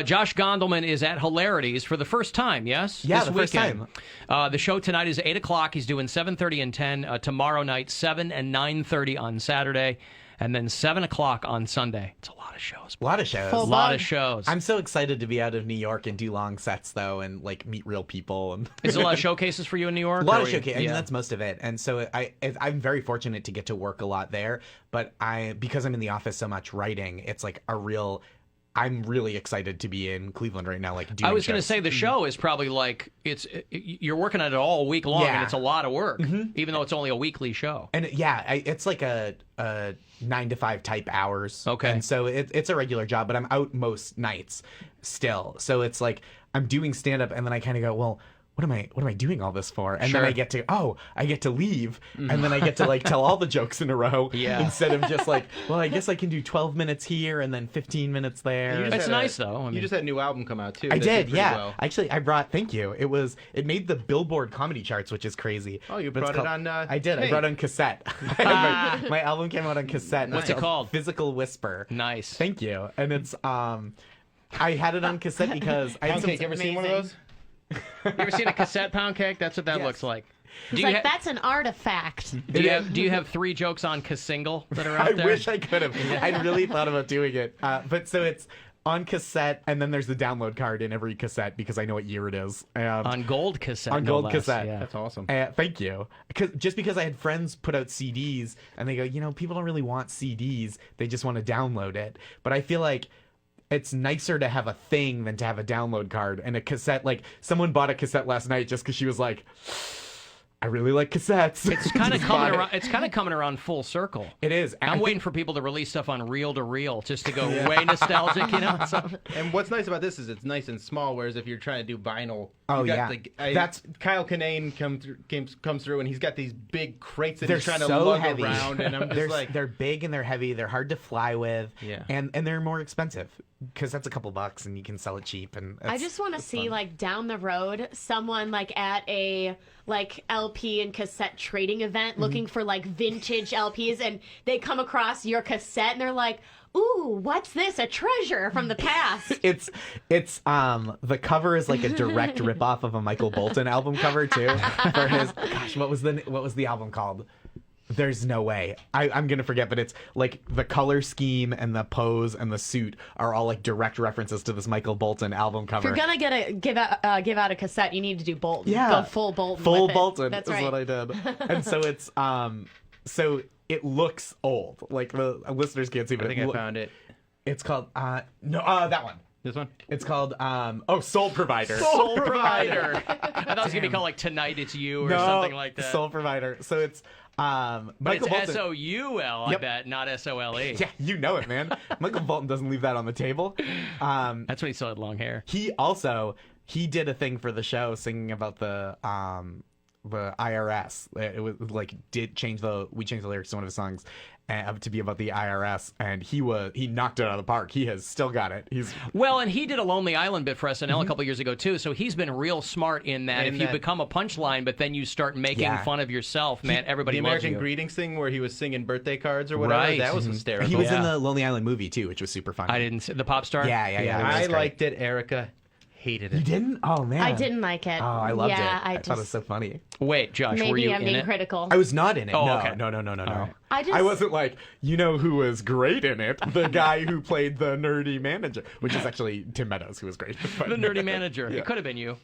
Josh Gondelman is at Hilarities for the first time, yes? Yeah, this the first weekend. time. The show tonight is 8 o'clock. He's doing 7:30 and 10. Tomorrow night, 7 and 9:30 on Saturday. And then 7 o'clock on Sunday. It's a lot of shows. A lot of shows. A lot of shows. I'm so excited to be out of New York and do long sets, though, and, like, meet real people. And Is there a lot of showcases for you in New York? a lot of showcases. I mean, that's most of it. And so I'm very fortunate to get to work a lot there. But because I'm in the office so much writing, it's like I'm really excited to be in Cleveland right now. Like, doing I was going to shows. say the show is probably like you're working on it all week long, Yeah. and it's a lot of work, even though it's only a weekly show. And it's like a 9 to 5 type hours. Okay. And so it's a regular job, but I'm out most nights still. So it's like I'm doing stand up, and then I kind of go, well, what am I doing all this for? And Sure. then I get to leave, and then I get to like tell all the jokes in a row instead of just like, well, I guess I can do 12 minutes here and then 15 minutes there. It's nice though. I mean, You just had a new album come out too. I that did, pretty yeah. well. Actually, thank you. It made the Billboard comedy charts, which is crazy. Oh, you But it's brought it on. I did. Hey. I brought it on cassette. my album came out on cassette. What's it called? Physical Whisper. nice. Thank you. And it's I had it on cassette because I had Pound some. cake. You ever seen one of those? You ever seen a cassette pound cake? That's what that Yes. looks like. It's like, that's an artifact. Do you have 3 jokes on Cassingle that are out I there? wish I could have. I really thought about doing it. But so it's on cassette, and then there's the download card in every cassette because I know what year it is. on gold cassette. On no gold less, cassette. Yeah. That's awesome. Thank you. Just because I had friends put out CDs, and they go, people don't really want CDs; they just want to download it. But I feel like it's nicer to have a thing than to have a download card and a cassette. Like someone bought a cassette last night just because she was like, I really like cassettes. It's kind of coming around. It's kind of coming around full circle. It is. I'm I waiting think- for people to release stuff on reel to reel just to go way nostalgic, something. And what's nice about this is it's nice and small. Whereas if you're trying to do vinyl, Oh, you got yeah. that's Kyle Kinane comes through, and he's got these big crates that They're he's trying to so lug heavy. around, and I'm just like, they're big and they're heavy. They're hard to fly with. Yeah. And they're more expensive because that's a couple bucks and you can sell it cheap. And I just want to see like down the road someone like at a like LP and cassette trading event looking for like vintage LPs, and they come across your cassette and they're like, ooh, what's this? A treasure from the past. It's the cover is like a direct ripoff of a Michael Bolton album cover too. For his what was the album called? There's no way. I'm gonna forget, but it's like the color scheme and the pose and the suit are all like direct references to this Michael Bolton album cover. If you're gonna give out a cassette, you need to do Bolton. Yeah. Go full Bolton. Full with it. Bolton That's is right. what I did. And so it's so it looks old. Like the listeners can't see, but I think I found it. it's called that one. This one. It's called Soul Provider. Soul Provider. I thought it was gonna be called like Tonight It's You or something like that. Soul Provider. So it's But Michael it's Bolton. S-O-U-L, I Yep. bet, not S-O-L-E. Yeah, you know it, man. Michael Bolton doesn't leave that on the table. That's when he still had long hair. He did a thing for the show singing about the IRS. It was like we changed the lyrics to one of his songs to be about the IRS, and he knocked it out of the park. He has still got it. Well, and he did a Lonely Island bit for SNL a couple years ago, too, so he's been real smart in that. If you become a punchline, but then you start making fun of yourself, man, everybody The loves American you. Greetings thing where he was singing birthday cards or whatever. Right. That was hysterical. He was in the Lonely Island movie too, which was super fun. I didn't see the pop star? Yeah. It was I great. liked it. Erica hated it. You didn't? Oh man, I didn't like it. Oh, I loved it. Yeah, I thought it was so funny. Wait, Josh, were maybe you I'm in being it? critical. I was not in it. Oh, no, okay. no. right. I wasn't like, who was great in it? The guy who played the nerdy manager, which is actually Tim Meadows, who was great. The nerdy manager. Yeah. It could have been you.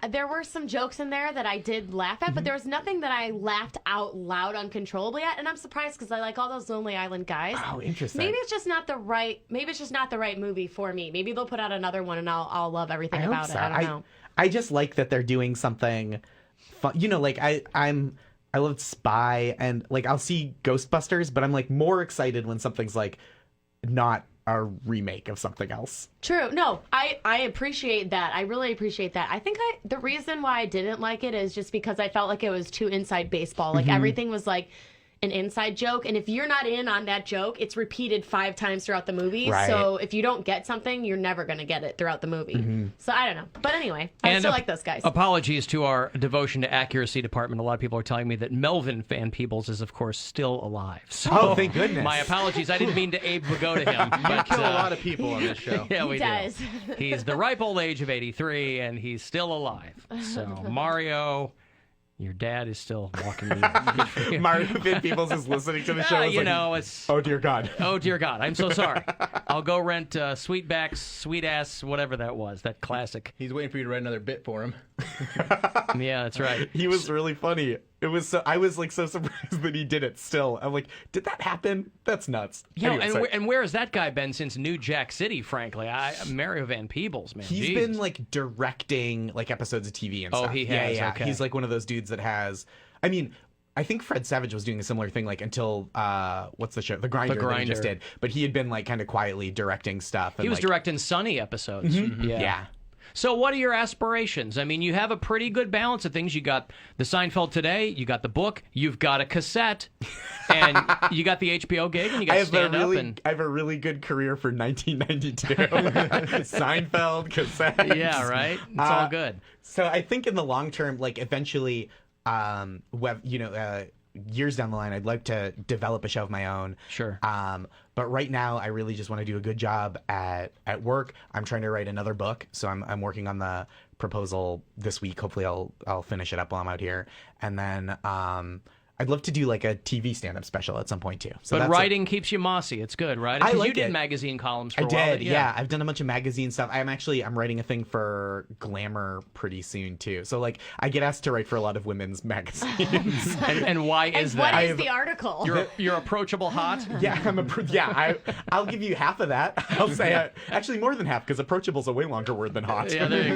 There were some jokes in there that I did laugh at, but there was nothing that I laughed out loud uncontrollably at, and I'm surprised because I like all those Lonely Island guys. Oh, interesting. Maybe it's just not the right. Maybe it's just not the right movie for me. Maybe they'll put out another one, and I'll love everything I hope about so. it. I don't know. I just like that they're doing something fun. Like I loved Spy, and like I'll see Ghostbusters, but I'm like more excited when something's like not a remake of something else. True. No, I appreciate that. I really appreciate that. I think the reason why I didn't like it is just because I felt like it was too inside baseball. Like everything was like an inside joke, and if you're not in on that joke, it's repeated 5 times throughout the movie. Right. So if you don't get something, you're never going to get it throughout the movie. So I don't know. But anyway, I still like those guys. Apologies to our devotion to accuracy department. A lot of people are telling me that Melvin Van Peebles is, of course, still alive. So Oh, thank goodness. my apologies. I didn't mean to Abe Vigo to him. But, Kill a lot of people on this show. yeah, He we does. do. He's the ripe old age of 83, and he's still alive. So, Mario, your dad is still walking the earth. Good for you. Mario Van Peebles is listening to the show. Is you like, know, it's... oh dear God. Oh, dear God. I'm so sorry. I'll go rent Sweetback's Sweet Ass, whatever that was, that classic. He's waiting for you to write another bit for him. Yeah, that's right. He was really funny. It was so I was like so surprised that he did it still. I'm like, did that happen? That's nuts. Yeah, Anyway, and, sorry. where has that guy been since New Jack City, frankly? Mario Van Peebles, man. He's Jesus. been like directing like episodes of TV and Oh, stuff. he Yeah, has, yeah. okay. He's like one of those dudes that has. I mean, I think Fred Savage was doing a similar thing like until what's the show? The Grinder. That he just Grinder. did. But he had been like kind of quietly directing stuff. And, He was like, directing Sunny episodes. Yeah. So what are your aspirations? I mean, you have a pretty good balance of things. You got the Seinfeld Today, you got the book, you've got a cassette, and you got the HBO gig, and you got to stand up. And I have a really good career for 1992. Seinfeld, cassettes. yeah, right. It's all good. So I think in the long term, like eventually, years down the line, I'd like to develop a show of my own. Sure. But right now, I really just want to do a good job at work. I'm trying to write another book, so I'm working on the proposal this week. Hopefully, I'll finish it up while I'm out here, and then I'd love to do like a TV stand-up special at some point too. So But that's writing keeps you mossy. It's good, right? I 'Cause like you did it. magazine columns for I a while. did, yeah. I've done a bunch of magazine stuff. I'm writing a thing for Glamour pretty soon too. So like I get asked to write for a lot of women's magazines. And why is And what that? is the article? You're approachable hot? Yeah, I'll give you half of that. I'll say actually more than half because approachable's a way longer word than hot. Yeah, there you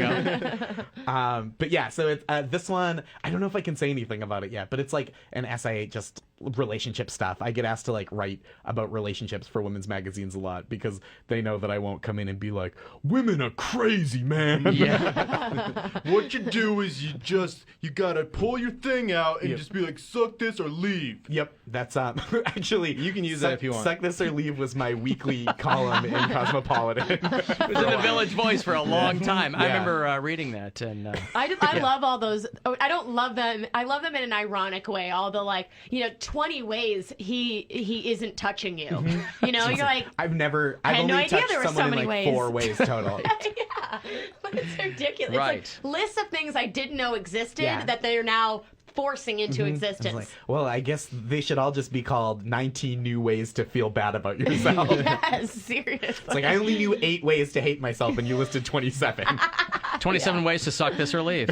go. But yeah, so it's this one. I don't know if I can say anything about it yet, but it's like an essay, just relationship stuff. I get asked to like write about relationships for women's magazines a lot because they know that I won't come in and be like, women are crazy, man. Yeah. What you do is you gotta pull your thing out and Yep. just be like, suck this or leave. Yep, that's actually You can use that if you want. Suck This or Leave was my weekly column in Cosmopolitan. It was in the Village Voice for a long time. I Yeah. remember reading that. And I love all those. I don't love them. I love them in an ironic way. All the 20 ways he isn't touching you. You know, you're like, I've had only no idea touched there were so someone in many like ways. 4 ways total. yeah, but it's ridiculous. Right. It's like lists of things I didn't know existed Yeah. that they're now forcing into I existence. was like, well, I guess they should all just be called 19 new ways to feel bad about yourself. Yes, seriously. It's like I only knew 8 ways to hate myself, and you listed 27. 27 ways to suck this or leave.